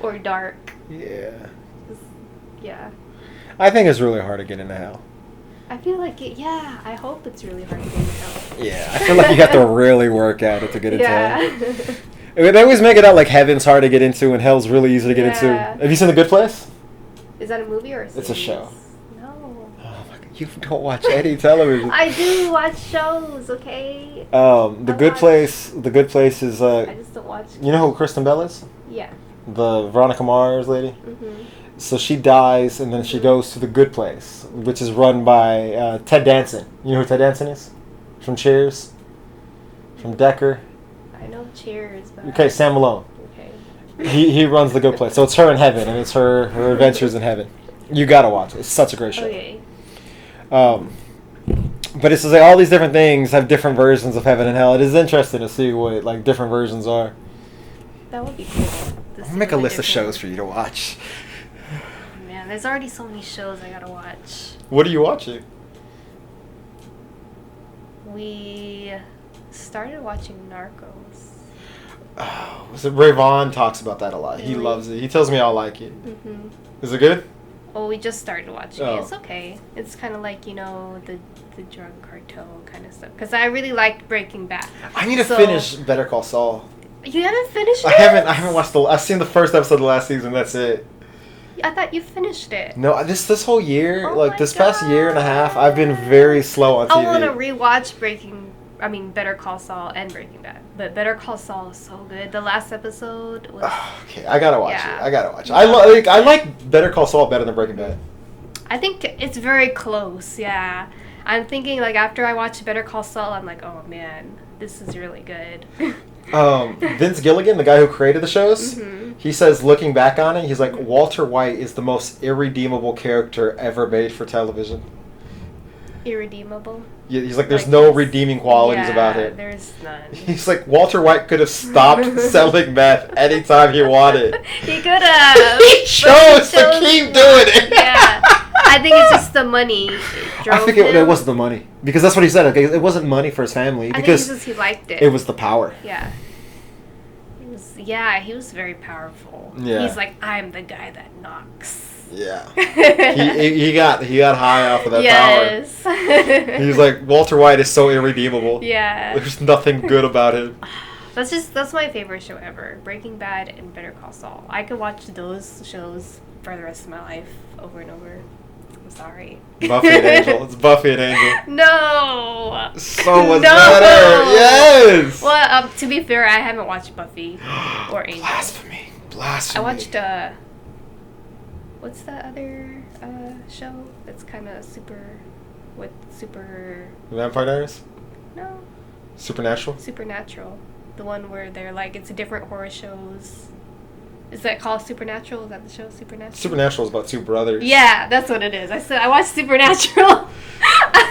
Or dark. Yeah. Yeah. I think it's really hard to get into hell. I feel like I hope it's really hard to get into hell. Yeah, I feel like you have to really work at it to get into hell. Yeah. They always make it out like heaven's hard to get into and hell's really easy to get into. Have you seen The Good Place? Is that a movie or a series? It's a show. No. Oh my god, you don't watch any television. I do watch shows, okay? The Good Place is I just don't watch. You know who Kristen Bell is? Yeah. The Veronica Mars lady? So she dies and then she goes to The Good Place, which is run by Ted Danson. You know who Ted Danson is? From Cheers? From Decker? I know Cheers, but... Okay, Sam Malone. He runs The Good Place. So it's her in heaven, and it's her adventures in heaven. You gotta watch it. It's such a great show. Okay. But it's like all these different things have different versions of heaven and hell. It is interesting to see what like different versions are. That would be cool. I'll make a list of shows for you to watch. Man, there's already so many shows I gotta watch. What are you watching? We started watching Narcos. Oh, Ray Vaughn talks about that a lot. Really? He loves it. He tells me I'll like it. Is it good? Well, we just started watching it. It's okay. It's kind of like, the drug cartel kind of stuff. Because I really liked Breaking Bad. I need to finish Better Call Saul. You haven't finished it? I haven't watched I've seen the first episode of the last season. That's it. I thought you finished it. No, this whole year, this God. past year and a half, I've been very slow on TV. I want to rewatch Better Call Saul and Breaking Bad. But Better Call Saul is so good. The last episode was... Okay, I gotta watch it. I like Better Call Saul better than Breaking Bad. I think it's very close, yeah. I'm thinking, after I watch Better Call Saul, I'm like, oh, man, this is really good. Vince Gilligan, the guy who created the shows, he says, looking back on it, he's like, Walter White is the most irredeemable character ever made for television. Irredeemable? Yeah, he's like, there's no redeeming qualities about it. There's none. He's like, Walter White could have stopped selling meth anytime he wanted. He could have. He chose to keep doing it. Yeah. I think it's just the money. I think it wasn't the money. Because that's what he said. Okay, it wasn't money for his family. Because I think he liked it. It was the power. Yeah. He was very powerful. Yeah. He's like, I'm the guy that knocks. Yeah. he got high off of that power. He's like, Walter White is so irredeemable. Yeah. There's nothing good about him. That's my favorite show ever. Breaking Bad and Better Call Saul. I could watch those shows for the rest of my life over and over. I'm sorry. Buffy and Angel. It's Buffy and Angel. No. So much better. Yes. Well, to be fair, I haven't watched Buffy or Angel. Blasphemy. I watched what's that other show that's kind of super Vampire Diaries? No. Supernatural? Supernatural. The one where they're it's different horror shows. Is that called Supernatural? Is that the show Supernatural? Supernatural is about two brothers. Yeah, that's what it is. I watched Supernatural.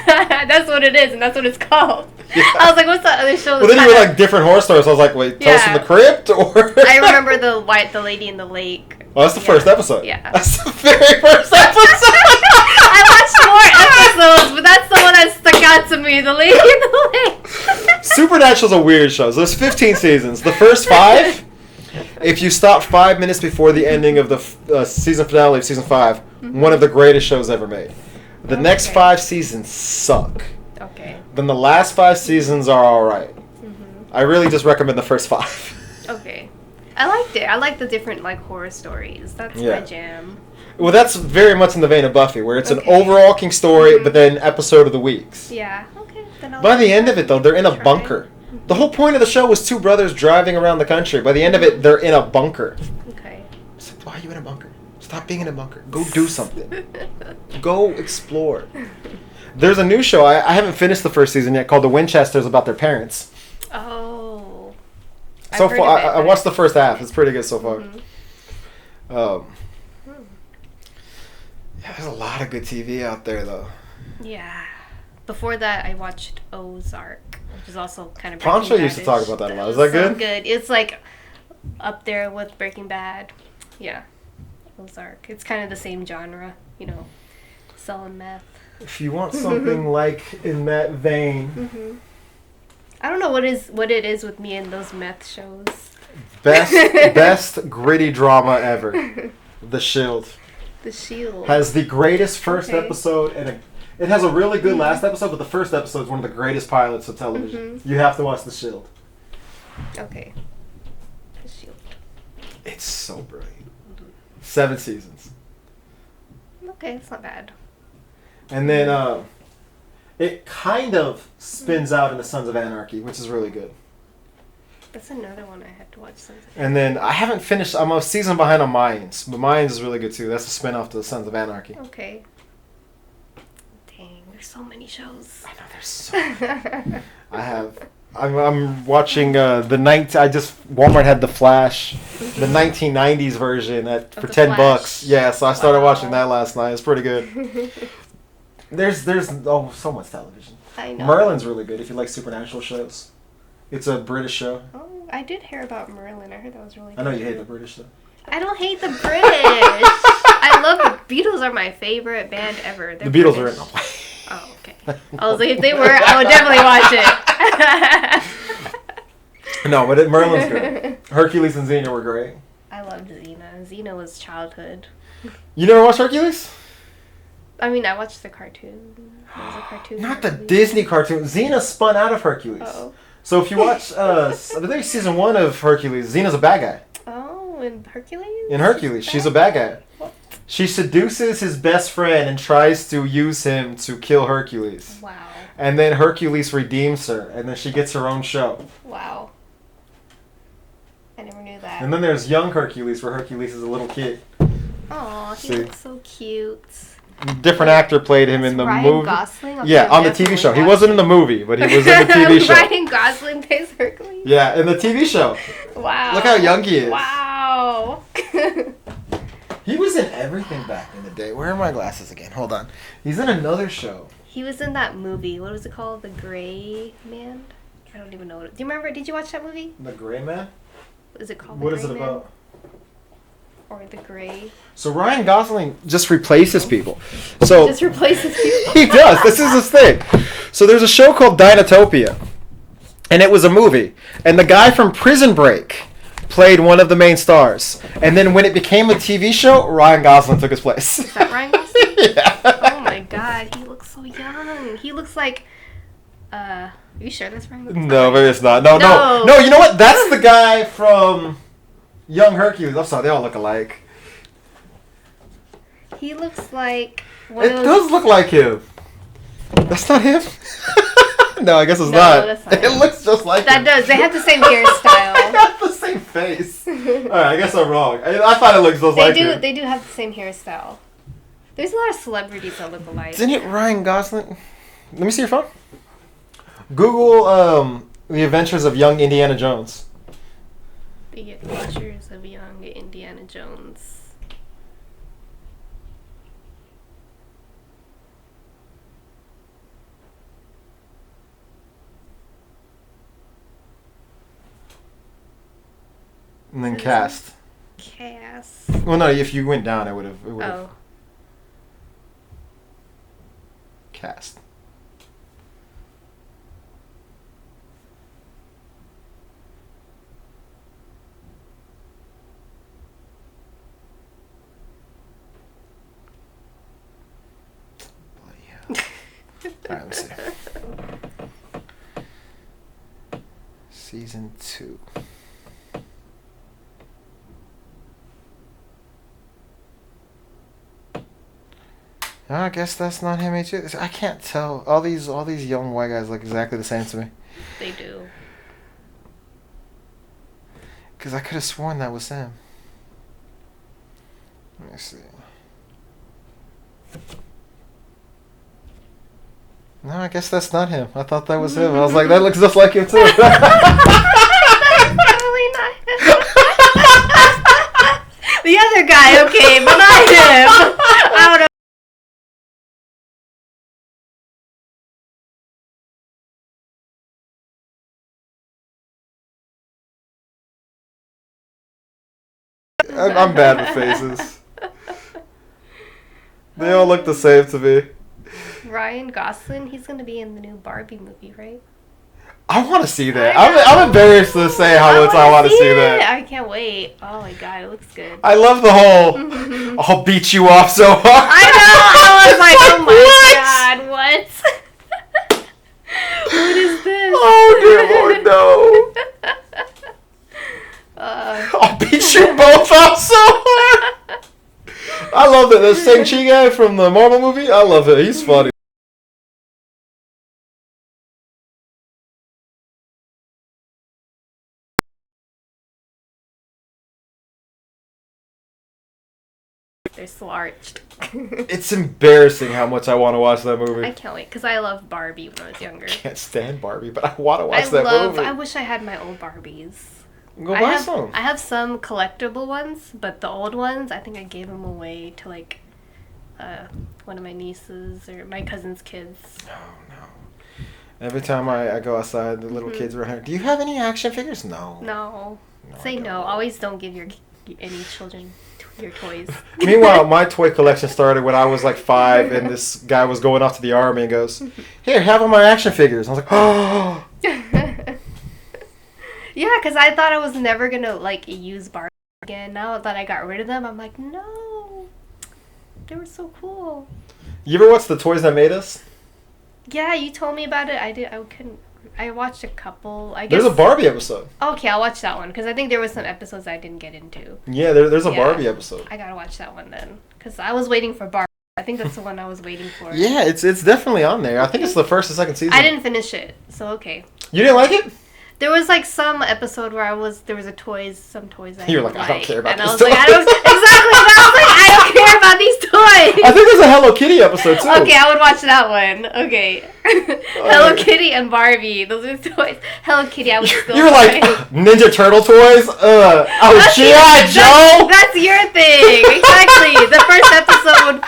That's what it is, and that's what it's called. Yeah. I was like, what's that other show? Well, then you were different horror stories. So I was like, wait, Tales from the Crypt? Or I remember the lady in the lake. Oh, that's the first episode. Yeah. That's the very first episode. I watched more episodes, but that's the one that stuck out to me, the lady in the lake. Supernatural's a weird show. So there's 15 seasons. The first 5... If you stop 5 minutes before the ending of the season finale of season 5, one of the greatest shows ever made. The next 5 seasons suck. Okay. Then the last 5 seasons are alright. I really just recommend the first 5. Okay. I liked it. I like the different horror stories. That's my jam. Well, that's very much in the vein of Buffy, where it's an overarching story, but then episode of the weeks. Yeah. Okay. Then By the end of it, though, they're in a bunker. The whole point of the show was two brothers driving around the country. By the end of it, they're in a bunker. Okay. So why are you in a bunker? Stop being in a bunker. Go do something. Go explore. There's a new show. I haven't finished the first season yet called The Winchesters about their parents. Oh. So far, I watched the first half. It's pretty good so far. Yeah, there's a lot of good TV out there, though. Yeah. Before that, I watched Ozark, which is also kind of Poncho used to talk about that a lot. Is that good? So good. It's up there with Breaking Bad. Yeah. Ozark. It's kind of the same genre, selling meth. If you want something in that vein. I don't know what it is with me and those meth shows. Best gritty drama ever. The Shield. The Shield. Has the greatest first episode and it has a really good last episode, but the first episode is one of the greatest pilots of television. You have to watch The Shield. Okay. The Shield. It's so brilliant. 7 seasons. Okay, it's not bad. And then it kind of spins out into Sons of Anarchy, which is really good. That's another one I have to watch. And then I haven't finished. I'm a season behind on Mayans, but Mayans is really good too. That's a spin-off to the Sons of Anarchy. Okay. Dang, there's so many shows. I know there's so many. I'm watching Walmart had The Flash, the 1990s version for $10. Yeah, so I started watching that last night. It's pretty good. There's so much television. I know. Merlin's really good if you like supernatural shows. It's a British show. Oh, I did hear about Merlin. I heard that was really good. I know you hate the British though. I don't hate the British. I love the Beatles. Are my favorite band ever. They're the Beatles British. are in the Oh, okay. I was like, if they were, I would definitely watch it. No, but Merlin's good. Hercules and Xena were great. I loved Xena. Xena was childhood. You never watched Hercules? I mean, I watched the cartoon. There was a cartoon. Not the Disney cartoon. Xena spun out of Hercules. Uh-oh. So if you watch, I think season 1 of Hercules, Xena's a bad guy. Oh, in Hercules? In Hercules, she's a bad guy. What? She seduces his best friend and tries to use him to kill Hercules. Wow. And then Hercules redeems her, and then she gets her own show. Wow. I never knew that. And then there's young Hercules, where Hercules is a little kid. Oh, he looks so cute. Different actor played him in the Ryan movie. Gosling? Okay, Yeah, on the TV show. He wasn't in the movie, but he was in the TV show. Ryan Gosling plays Hercules? Yeah, in the TV show. Wow. Look how young he is. Wow. He was in everything back in the day. Where are my glasses again? Hold on. He's in another show. He was in that movie. What was it called? The Gray Man? I don't even know. Do you remember? Did you watch that movie? The Gray Man? Is it called What The is Gray it Man? about? Or The Gray? So Ryan Gosling just replaces people. So Just replaces people. he does. This is his thing. So there's a show called Dinotopia, and it was a movie. And the guy from Prison Break played one of the main stars. And then when it became a TV show, Ryan Gosling took his place. Is that Ryan Gosling? Yeah. Oh my god, he looks so young. He looks like, are you sure that's Ryan Gosling? No, maybe it's not. No. You know what? That's the guy from Young Hercules. I'm sorry, they all look alike. He looks like It does look like him. That's not him? No, I guess it's No, not. that's not It him. looks just like That him. does. They have the same They hairstyle. got the same face. Alright, I guess I'm wrong. I thought it looked just like him. They do have the same hairstyle. There's a lot of celebrities that look alike. Isn't it Ryan Gosling? Let me see your phone. Google The Adventures of Young Indiana Jones. The Adventures of Young Indiana Jones. And then cast. Cast. Well, no, if you went down, it would have. Oh. Cast. Bloody hell. Alright, let's see. Season 2. I guess that's not him either. I can't tell. All these young white guys look exactly the same to me. They do. Because I could have sworn that was him. Let me see. No, I guess that's not him. I thought that was him. I was like, that looks just like him too. Totally not. The other guy, okay, but not him. I don't know. I'm bad with faces. They all look the same to me. Ryan Gosling, he's gonna be in the new Barbie movie, right? I want to see that. I'm embarrassed to say how much I want to see that. I can't wait. Oh my god, it looks good. I love the whole I'll beat you off so hard. I know. I was like, oh my god, what? What is this? Oh dear Lord, no. I'll beat you both off so hard. I love it. The Shang-Chi guy from the Marvel movie, I love it. He's funny. They're slarched. It's embarrassing how much I want to watch that movie. I can't wait because I loved Barbie when I was younger. I can't stand Barbie, but I want to watch that movie. I wish I had my old Barbies. Go buy some. I have some collectible ones, but the old ones, I think I gave them away to like one of my nieces or my cousin's kids. No. Every time I go outside, the little kids are here. Do you have any action figures? No. No. Say no. Always don't give any children your toys. Meanwhile, my toy collection started when I was like 5, and this guy was going off to the army and goes, "Here, have all my action figures." I was like, "Oh." Yeah, because I thought I was never gonna like use Barbie again. Now that I got rid of them, I'm like, no, they were so cool. You ever watch The Toys That Made Us? Yeah, you told me about it. I couldn't I watched a couple. I guess there's a Barbie episode. Okay, I'll watch that one because I think there was some episodes I didn't get into. Yeah, there's a Barbie episode. I gotta watch that one then because I was waiting for Barbie. I think that's the one I was waiting for. Yeah, it's definitely on there. I think it's the first or second season. I didn't finish it, so okay. You didn't like it? There was like some episode where there was some toys you were like, I don't care about these toys. Like, I don't care about these toys. I think there's a Hello Kitty episode too. Okay, I would watch that one. Okay. Hello Kitty and Barbie. Those are toys. Hello Kitty, I would still You were like, Ninja Turtle toys? G.I. Joe? That's your thing. Exactly. The first episode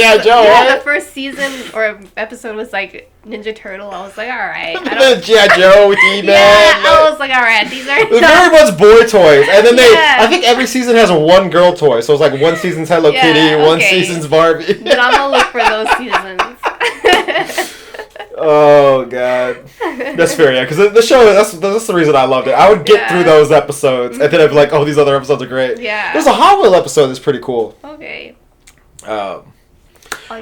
G.I. Joe, right? The first season or episode was like Ninja Turtle. I was like, alright. G.I. Joe with E-Man. Yeah, I was like, alright, these are very much boy toys. And then I think every season has one girl toy. So it's like one season's Hello Kitty, one season's Barbie. Then I'm gonna look for those seasons. Oh god, that's fair, yeah. Because the show, that's the reason I loved it. I would get through those episodes, and then I'd be like, "Oh, these other episodes are great." Yeah. There's a Hot Wheel episode that's pretty cool. Okay. I'll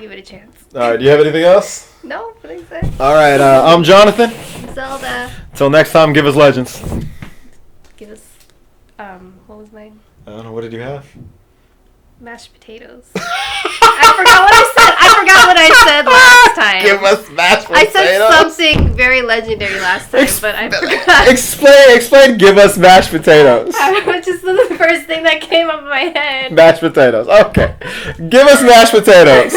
give it a chance. All right. Do you have anything else? No, I think so. All right. I'm Jonathan. Zelda. Until next time, give us legends. Give us. What was mine? I don't know. What did you have? Mashed potatoes. I forgot what I said last time. Give us mashed potatoes. I said something very legendary last time, but I forgot. Explain. Give us mashed potatoes. Which is the first thing that came up in my head. Mashed potatoes. Okay. Give us mashed potatoes.